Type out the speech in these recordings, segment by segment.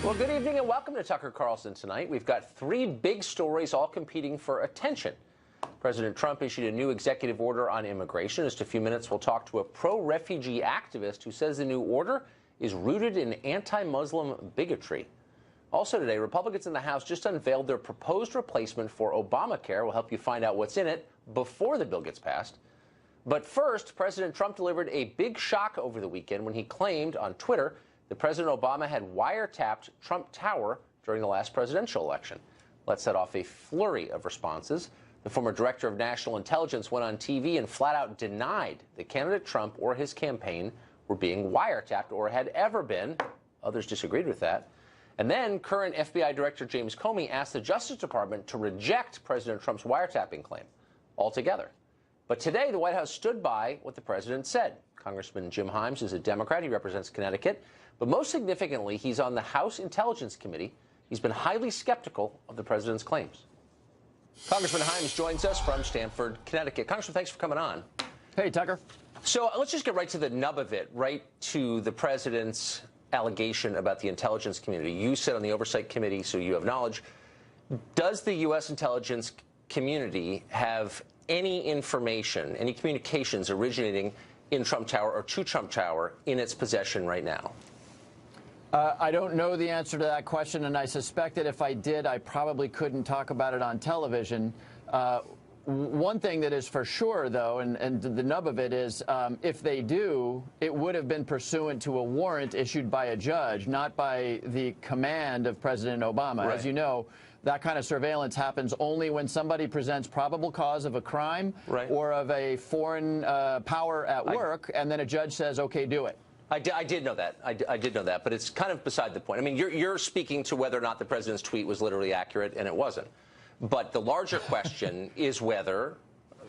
Well, good evening and welcome to Tucker Carlson tonight. We've got three big stories all competing for attention. President Trump issued a new executive order on immigration. In just a few minutes, we'll talk to a pro-refugee activist who says the new order is rooted in anti-Muslim bigotry. Also today, Republicans in the House just unveiled their proposed replacement for Obamacare. We'll help you find out what's in it before the bill gets passed. But first, President Trump delivered a big shock over the weekend when he claimed on Twitter that President Obama had wiretapped Trump Tower during the last presidential election. Let's set off a flurry of responses. The former director of national intelligence went on TV and flat out denied that candidate Trump or his campaign were being wiretapped or had ever been. Others disagreed with that. And then current FBI Director James Comey asked the Justice Department to reject President Trump's wiretapping claim altogether. But today, the White House stood by what the president said. Congressman Jim Himes is a Democrat. He represents Connecticut. But most significantly, he's on the House Intelligence Committee. He's been highly skeptical of the president's claims. Congressman Himes joins us from Stamford, Connecticut. Congressman, thanks for coming on. Hey, Tucker. So let's just get right to the nub of it, right to the president's allegation about the intelligence community. You sit on the Oversight Committee, so you have knowledge. Does the U.S. intelligence community have any information, any communications originating in Trump Tower or to Trump Tower in its possession right now? I don't know the answer to that question, and I suspect that if I did, I probably couldn't talk about it on television. One thing that is for sure, though, and the nub of it is, if they do, it would have been pursuant to a warrant issued by a judge, not by the command of President Obama. Right. As you know, that kind of surveillance happens only when somebody presents probable cause of a crime or of a foreign power at work, and then a judge says, okay, do it. I did know that. I did know that, but it's kind of beside the point. I mean, you're speaking to whether or not the president's tweet was literally accurate, and it wasn't. But the larger question is whether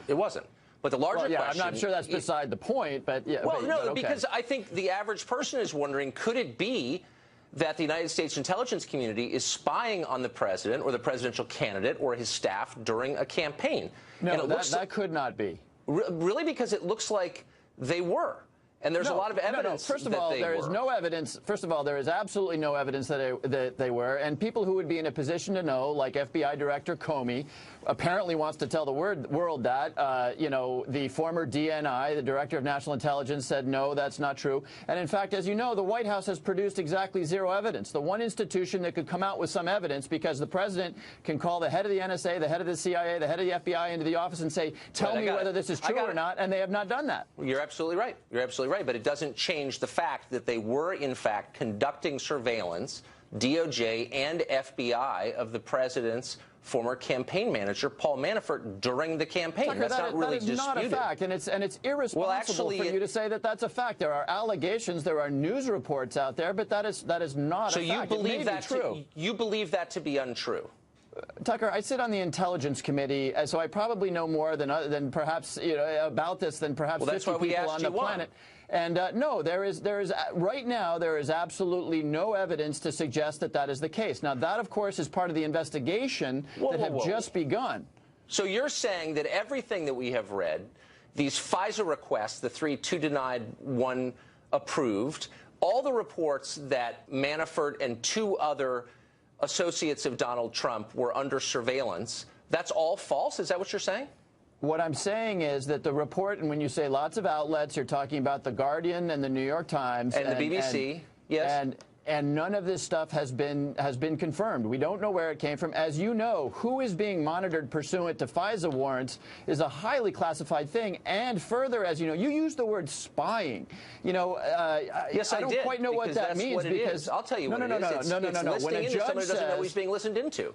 it wasn't. But the larger question... I'm not sure that's beside the point, but... yeah. Well, no, okay. Because I think the average person is wondering, could it be that the United States intelligence community is spying on the president or the presidential candidate or his staff during a campaign? No, that could not be. Really? Because it looks like they were. And there's a lot of evidence. First of all, there is no evidence. First of all, there is absolutely no evidence that they were. And people who would be in a position to know, like FBI Director Comey, apparently wants to tell the world that, you know, the former DNI, the Director of National Intelligence, said, no, that's not true. And in fact, as you know, the White House has produced exactly zero evidence. The one institution that could come out with some evidence, because the president can call the head of the NSA, the head of the CIA, the head of the FBI into the office and say, tell me whether this is true or not, and they have not done that. You're absolutely right. You're absolutely right, but it doesn't change the fact that they were, in fact, conducting surveillance, DOJ and FBI, of the president's former campaign manager, Paul Manafort, during the campaign. Tucker, that's not really disputed. That is not a fact, and it's irresponsible for you to say that that's a fact. There are allegations, there are news reports out there, but that is not a fact. So you believe that true? You believe that to be untrue? Tucker, I sit on the Intelligence Committee, so I probably know more than perhaps about this than perhaps 50 people on the planet. And no, there is right now there is absolutely no evidence to suggest that is the case. Now that, of course, is part of the investigation that have just begun. So you're saying that everything that we have read, these FISA requests, the 3, 2 denied, 1 approved, all the reports that Manafort and 2 other associates of Donald Trump were under surveillance, that's all false? Is that what you're saying? What I'm saying is that the report, and when you say lots of outlets, you're talking about The Guardian and the New York Times. And the BBC, yes. And none of this stuff has been confirmed. We don't know where it came from. As you know, who is being monitored pursuant to FISA warrants is a highly classified thing. And further, as you know, you used the word spying. You know, yes, I don't quite know what that means. Because I'll tell you what it is. It's listening into somebody who doesn't know he's being listened into.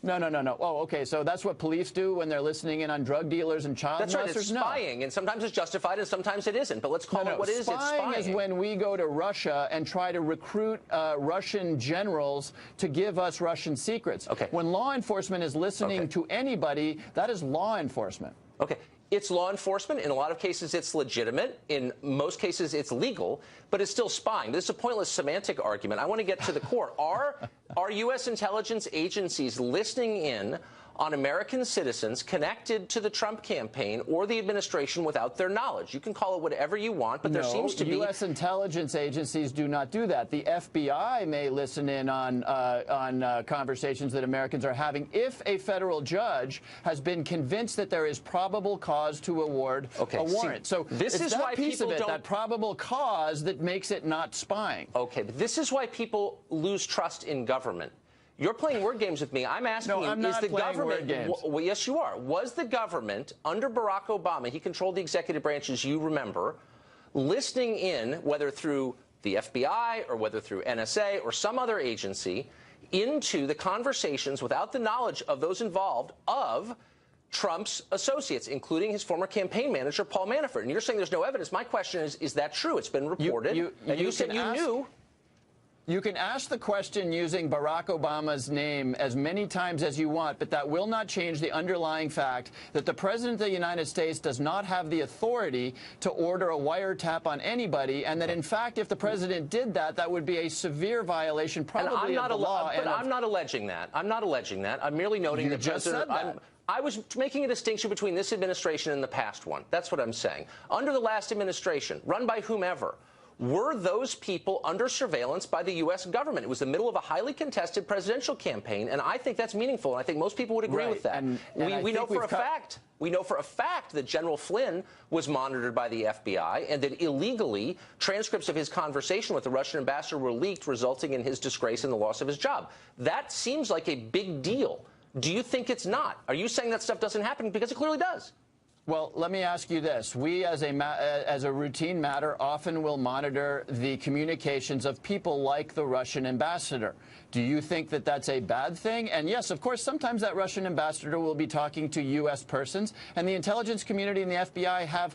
No. Oh, okay. So that's what police do when they're listening in on drug dealers and child molesters? That's right. It's spying, and sometimes it's justified, and sometimes it isn't. But let's call it what it is. It's spying. Spying is when we go to Russia and try to recruit Russian generals to give us Russian secrets. Okay. When law enforcement is listening to anybody, that is law enforcement. Okay. It's law enforcement. In a lot of cases, it's legitimate. In most cases, it's legal, but it's still spying. This is a pointless semantic argument. I want to get to the core. Are U.S. intelligence agencies listening in on American citizens connected to the Trump campaign or the administration without their knowledge. You can call it whatever you want, but there seems to be... U.S. intelligence agencies do not do that. The FBI may listen in on conversations that Americans are having if a federal judge has been convinced that there is probable cause to award a warrant. So this it's is that why piece of people it, that probable cause, that makes it not spying. Okay, but this is why people lose trust in government. You're playing word games with me. I'm asking I'm you, not is the playing government... word games. Well, yes, you are. Was the government, under Barack Obama, he controlled the executive branch, as you remember, listening in, whether through the FBI or whether through NSA or some other agency, into the conversations without the knowledge of those involved of Trump's associates, including his former campaign manager, Paul Manafort? And you're saying there's no evidence. My question is that true? It's been reported. You said you knew. You can ask the question using Barack Obama's name as many times as you want, but that will not change the underlying fact that the President of the United States does not have the authority to order a wiretap on anybody, and that, in fact, if the President did that, that would be a severe violation, probably of the law. But I'm not alleging that. I'm not alleging that. I'm merely noting that just said that. I was making a distinction between this administration and the past one. That's what I'm saying. Under the last administration, run by whomever, were those people under surveillance by the U.S. government? It was the middle of a highly contested presidential campaign, and I think that's meaningful, and I think most people would agree with that. And we know for a fact. We know for a fact that General Flynn was monitored by the FBI and that illegally transcripts of his conversation with the Russian ambassador were leaked, resulting in his disgrace and the loss of his job. That seems like a big deal. Do you think it's not? Are you saying that stuff doesn't happen? Because it clearly does. Well, let me ask you this. We, as a routine matter, often will monitor the communications of people like the Russian ambassador. Do you think that that's a bad thing? And yes, of course, sometimes that Russian ambassador will be talking to U.S. persons, and the intelligence community and the FBI have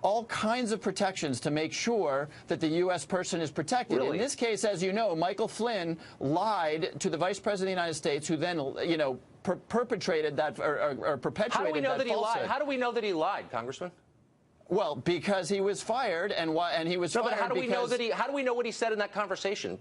all kinds of protections to make sure that the U.S. person is protected. Really? In this case, as you know, Michael Flynn lied to the Vice President of the United States, who then, perpetrated that or perpetuated How do we know that he falsehood. lied? How do we know that he lied, Congressman? Well, because he was fired, and he was fired. But how do we know that how do we know what he said in that conversation?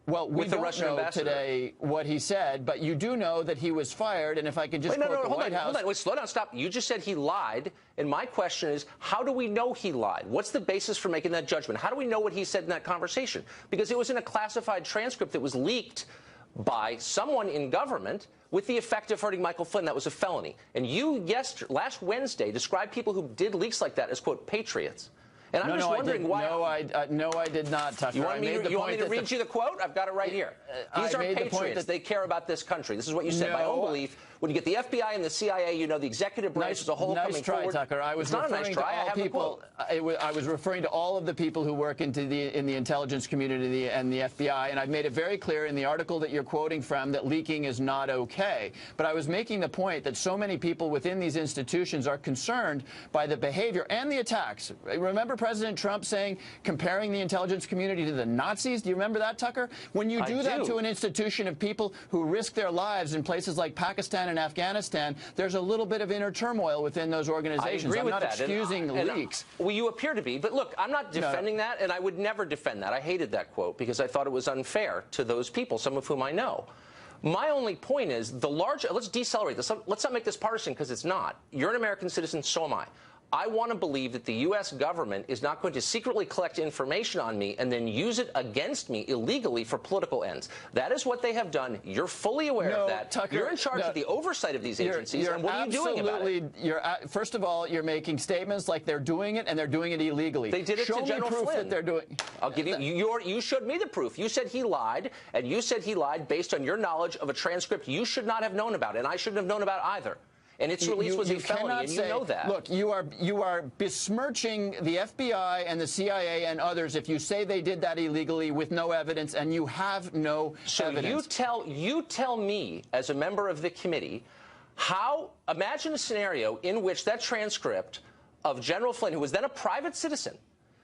Well, we don't know ambassador today what he said, but you do know that he was fired. And if I can just quote the White House. Hold on, wait, slow down, stop. You just said he lied, and my question is, how do we know he lied? What's the basis for making that judgment? How do we know what he said in that conversation? Because it was in a classified transcript that was leaked by someone in government with the effect of hurting Michael Flynn. That was a felony. And you, last Wednesday, described people who did leaks like that as, quote, patriots. And I'm just wondering why. No, I did not, Tucker. You want me to read you the quote? I've got it right here. These are patriots. They care about this country. This is what you said. My own belief. When you get the FBI and the CIA, you know the executive branch as a whole coming forward. Nice try, Tucker. I was referring to all people. I was referring to all of the people who work in the intelligence community and the FBI, and I've made it very clear in the article that you're quoting from that leaking is not okay. But I was making the point that so many people within these institutions are concerned by the behavior and the attacks. Remember President Trump comparing the intelligence community to the Nazis? Do you remember that, Tucker? When you do that to an institution of people who risk their lives in places like Pakistan and Afghanistan, there's a little bit of inner turmoil within those organizations. I'm not excusing leaks. Well, you appear to be. But look, I'm not defending that, and I would never defend that. I hated that quote because I thought it was unfair to those people, some of whom I know. My only point is let's decelerate this. Let's not make this partisan because it's not. You're an American citizen, so am I. I want to believe that the U.S. government is not going to secretly collect information on me and then use it against me illegally for political ends. That is what they have done. You're fully aware of that. Tucker, you're in charge of the oversight of these agencies. And what are you doing about it? First of all, you're making statements like they're doing it, and they're doing it illegally. They did it to General Flynn. That they're doing. I'll give you. You showed me the proof. You said he lied, and you said he lied based on your knowledge of a transcript you should not have known about, and I shouldn't have known about either. And its release was a felony, and you know that. Look, you are besmirching the FBI and the CIA and others if you say they did that illegally with no evidence, and you have no evidence. So you tell me, as a member of the committee, imagine a scenario in which that transcript of General Flynn, who was then a private citizen,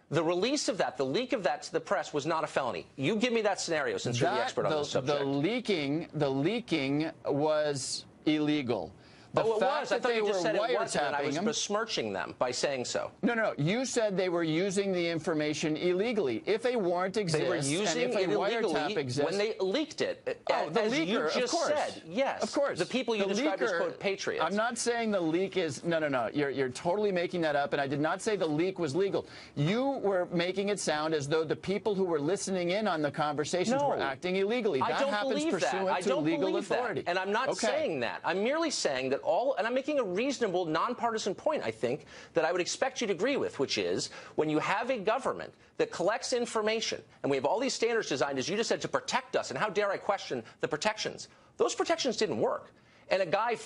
the release of that, the leak of that to the press was not a felony. You give me that scenario since you're the expert on this subject. The leaking was illegal. The it fact was. I that thought they you just were said it wasn't, and I was wiretapping them. besmirching them by saying so. No. You said they were using the information illegally. If a warrant exists, They were using and if it a illegally wiretap exists, when they leaked it. Oh, the as leaker, you just of course. said. Yes. Of course. The people you described as, quote, patriots. I'm not saying the leak is... No. You're totally making that up, and I did not say the leak was legal. You were making it sound as though the people who were listening in on the conversations were acting illegally. That happens pursuant to legal authority. And I'm not saying that. I'm merely saying that and I'm making a reasonable, nonpartisan point, I think, that I would expect you to agree with, which is when you have a government that collects information, and we have all these standards designed, as you just said, to protect us, and how dare I question the protections? Those protections didn't work. And a guy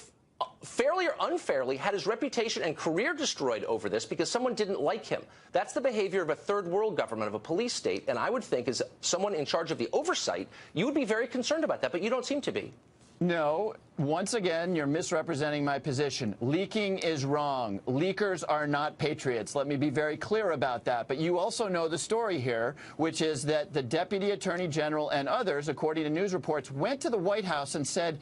fairly or unfairly had his reputation and career destroyed over this because someone didn't like him. That's the behavior of a third world government, of a police state, and I would think as someone in charge of the oversight, you would be very concerned about that, but you don't seem to be. No. Once again, you're misrepresenting my position. Leaking is wrong. Leakers are not patriots. Let me be very clear about that. But you also know the story here, which is that the Deputy Attorney General and others, according to news reports, went to the White House and said,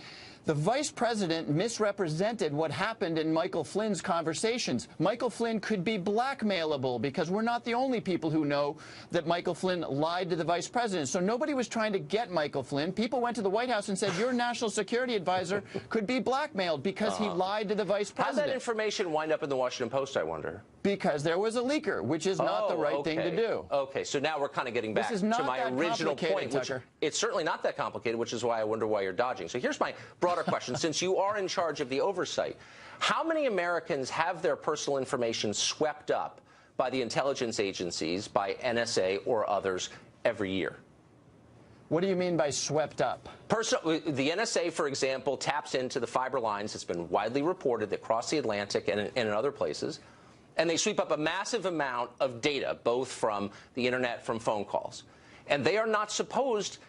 the vice president misrepresented what happened in Michael Flynn's conversations. Michael Flynn could be blackmailable because we're not the only people who know that Michael Flynn lied to the vice president. So nobody was trying to get Michael Flynn. People went to the White House and said, your national security advisor could be blackmailed because he lied to the vice president. How did that information wind up in the Washington Post, I wonder? Because there was a leaker, which is not the right thing to do. Okay, so now we're kind of getting back to my original point, which it's certainly not that complicated, which is why I wonder why you're dodging. So here's my broader question. Since you are in charge of the oversight, how many Americans have their personal information swept up by the intelligence agencies, by NSA or others, every year? What do you mean by swept up? The NSA, for example, taps into the fiber lines. It's been widely reported that cross the Atlantic and in other places. And they sweep up a massive amount of data, both from the internet, from phone calls. And they are not supposed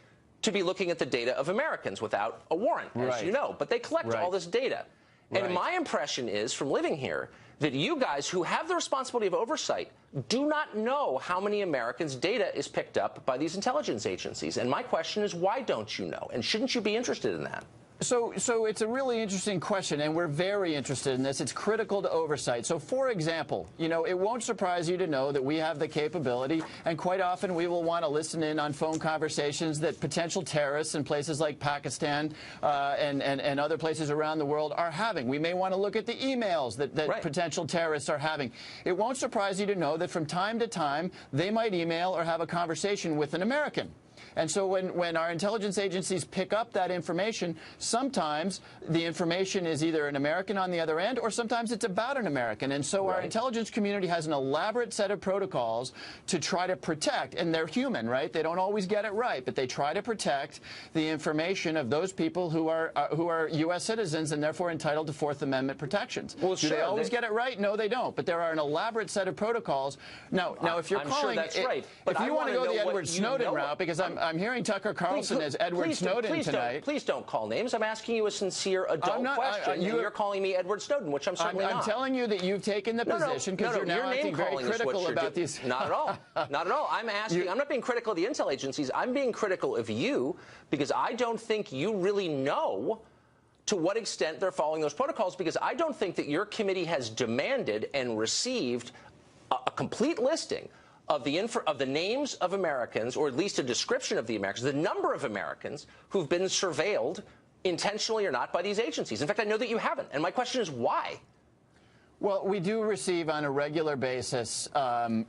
to be looking at the data of Americans without a warrant, as you know. But they collect all this data. And my impression is, from living here, that you guys who have the responsibility of oversight do not know how many Americans' data is picked up by these intelligence agencies. And my question is, why don't you know? And shouldn't you be interested in that? So it's a really interesting question, and we're very interested in this. It's critical to oversight. So, for example, it won't surprise you to know that we have the capability, and quite often we will want to listen in on phone conversations that potential terrorists in places like Pakistan and other places around the world are having. We may want to look at the emails that potential terrorists are having. It won't surprise you to know that from time to time they might email or have a conversation with an American. And so when our intelligence agencies pick up that information, sometimes the information is either an American on the other end, or sometimes it's about an American. And so our intelligence community has an elaborate set of protocols to try to protect, and they're human, right? They don't always get it right, but they try to protect the information of those people who are U.S. citizens and therefore entitled to Fourth Amendment protections. Well, do they always get it right? No, they don't. But there are an elaborate set of protocols. Now, if you're calling, sure that's right. But if you want to go the Edward Snowden route, because I'm hearing Tucker Carlson as Edward Snowden tonight. Please don't call names. I'm asking you a sincere adult question, and you're calling me Edward Snowden, which I'm certainly not. I'm telling you that you've taken the position because you're now acting very critical about these. Not at all. Not at all. I'm asking. I'm not being critical of the intel agencies. I'm being critical of you because I don't think you really know to what extent they're following those protocols, because I don't think that your committee has demanded and received a complete listing of the names of Americans, or at least a description of the Americans, the number of Americans who've been surveilled, intentionally or not, by these agencies. In fact, I know that you haven't. And my question is why? Well, we do receive on a regular basis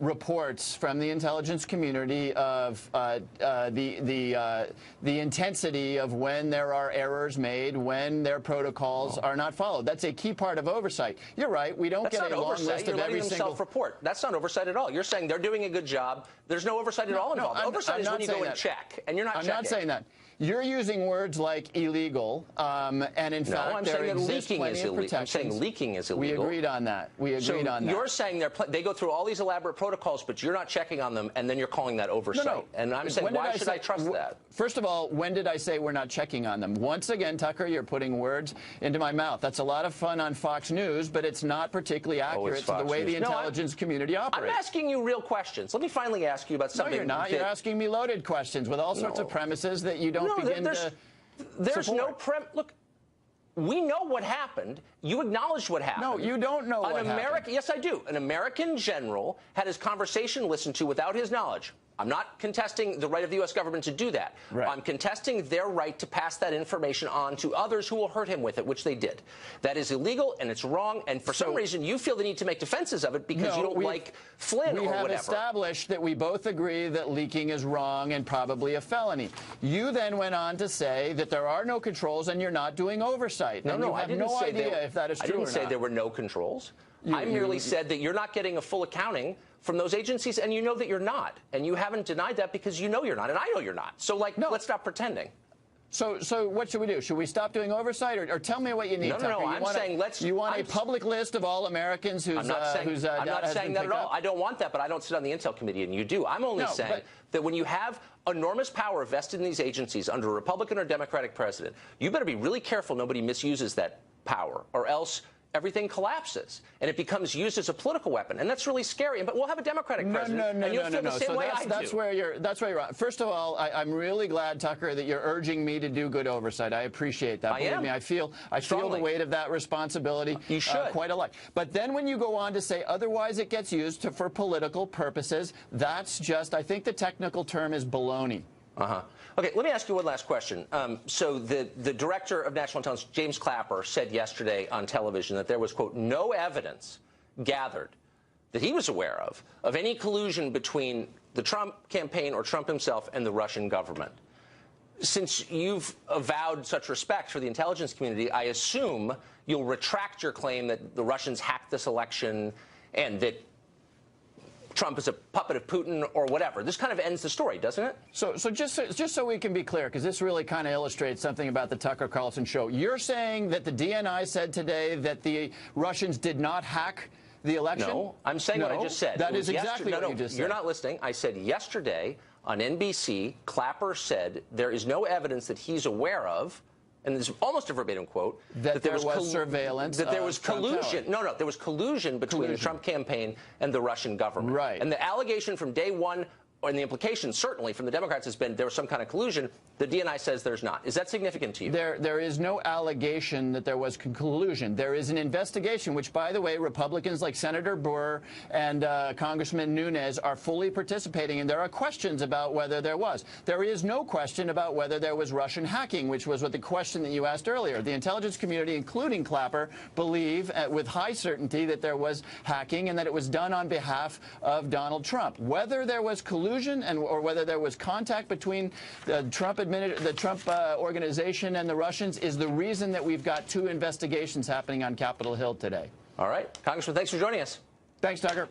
reports from the intelligence community of the intensity of when there are errors made, when their protocols are not followed. That's a key part of oversight. You're right. We don't get a long list of every single. Self-report. That's not oversight at all. You're saying they're doing a good job. There's no oversight at all involved. Oversight is when you go and check, and you're not checking. I'm not saying that. You're using words like illegal, and in fact, there exists plenty of protections. I'm saying leaking is illegal. We agreed on that. We agreed on that. You're saying they go through all these elaborate protocols, but you're not checking on them, and then you're calling that oversight. No. And I'm saying, why should I trust that? First of all, when did I say we're not checking on them? Once again, Tucker, you're putting words into my mouth. That's a lot of fun on Fox News, but it's not particularly accurate to the way the intelligence community operates. I'm asking you real questions. Let me finally ask you about something. No, you're not. You're asking me loaded questions with all sorts of premises that you don't begin to There's support. no Look, we know what happened. You acknowledged what happened. No, you don't know what happened. Yes, I do. An American general had his conversation listened to without his knowledge. I'm not contesting the right of the U.S. government to do that. Right. I'm contesting their right to pass that information on to others who will hurt him with it, which they did. That is illegal, and it's wrong, and for some reason you feel the need to make defenses of it because you don't like Flynn or whatever. We have established that we both agree that leaking is wrong and probably a felony. You then went on to say that there are no controls and you're not doing oversight. No, I didn't say if that is true or not. I didn't say there were no controls. I merely said that you're not getting a full accounting from those agencies, and you know that you're not. And you haven't denied that because you know you're not, and I know you're not. So, let's stop pretending. So what should we do? Should we stop doing oversight, or tell me what you need? No. I'm saying let's. You want a public list of all Americans whose I'm not saying that at all. I don't want that, but I don't sit on the Intel Committee, and you do. I'm only saying that when you have enormous power vested in these agencies under a Republican or Democratic president, you better be really careful nobody misuses that power, or else everything collapses, and it becomes used as a political weapon, and that's really scary. But we'll have a Democratic president, and you'll feel the same way I do. That's where you're wrong. First of all, I'm really glad, Tucker, that you're urging me to do good oversight. I appreciate that. Believe me, I feel the weight of that responsibility. You should. Quite a lot. But then when you go on to say otherwise it gets used for political purposes, that's just, I think the technical term is baloney. Okay, let me ask you one last question. So the director of national intelligence, James Clapper, said yesterday on television that there was, quote, no evidence gathered that he was aware of any collusion between the Trump campaign or Trump himself and the Russian government. Since you've avowed such respect for the intelligence community, I assume you'll retract your claim that the Russians hacked this election and that Trump is a puppet of Putin or whatever. This kind of ends the story, doesn't it? So just so we can be clear, because this really kind of illustrates something about the Tucker Carlson show. You're saying that the DNI said today that the Russians did not hack the election? No, I'm saying what I just said. That is exactly what you just said. You're not listening. I said yesterday on NBC, Clapper said there is no evidence that he's aware of, and this is almost a verbatim quote, that there was surveillance, that there was collusion. No, there was collusion between the Trump campaign and the Russian government. Right. And the allegation from day one, and the implication certainly from the Democrats has been there was some kind of collusion. The DNI says there's not. Is that significant to you? There is no allegation that there was collusion. There is an investigation, which, by the way, Republicans like Senator Burr and Congressman Nunes are fully participating in. There are questions about whether there was. There is no question about whether there was Russian hacking, which was what the question that you asked earlier. The intelligence community, including Clapper, believe with high certainty that there was hacking and that it was done on behalf of Donald Trump. Whether there was collusion or whether there was contact between the Trump organization and the Russians is the reason that we've got two investigations happening on Capitol Hill today. All right. Congressman, thanks for joining us. Thanks, Tucker.